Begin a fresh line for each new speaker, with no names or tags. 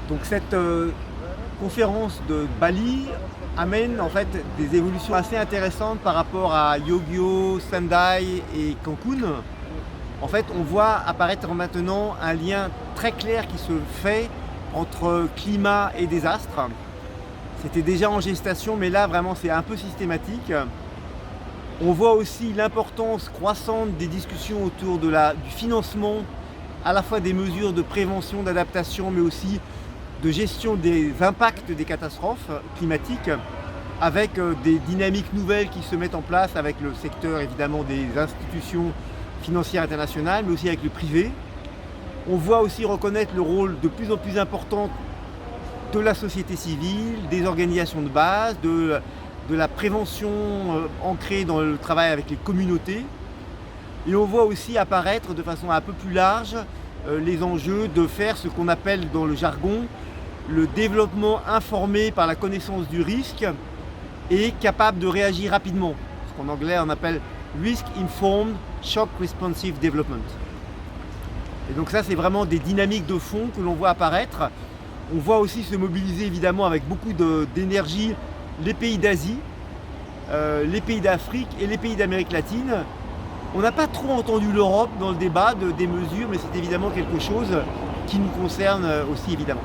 Donc cette conférence de Bali amène en fait des évolutions assez intéressantes par rapport à Yogyo, Sendai et Cancun. En fait, on voit apparaître maintenant un lien très clair qui se fait entre climat et désastre. C'était déjà en gestation, mais là vraiment c'est un peu systématique. On voit aussi l'importance croissante des discussions autour du financement, à la fois des mesures de prévention, d'adaptation, mais aussi de gestion des impacts des catastrophes climatiques, avec des dynamiques nouvelles qui se mettent en place avec le secteur évidemment des institutions financières internationales, mais aussi avec le privé. On voit aussi reconnaître le rôle de plus en plus important de la société civile, des organisations de base, de la prévention ancrée dans le travail avec les communautés. Et on voit aussi apparaître de façon un peu plus large les enjeux de faire ce qu'on appelle dans le jargon le développement informé par la connaissance du risque et capable de réagir rapidement. Ce qu'en anglais on appelle Risk Informed Shock Responsive Development. Et donc ça c'est vraiment des dynamiques de fond que l'on voit apparaître. On voit aussi se mobiliser évidemment avec beaucoup d'énergie les pays d'Asie, les pays d'Afrique et les pays d'Amérique latine. On n'a pas trop entendu l'Europe dans le débat des mesures, mais c'est évidemment quelque chose qui nous concerne aussi évidemment.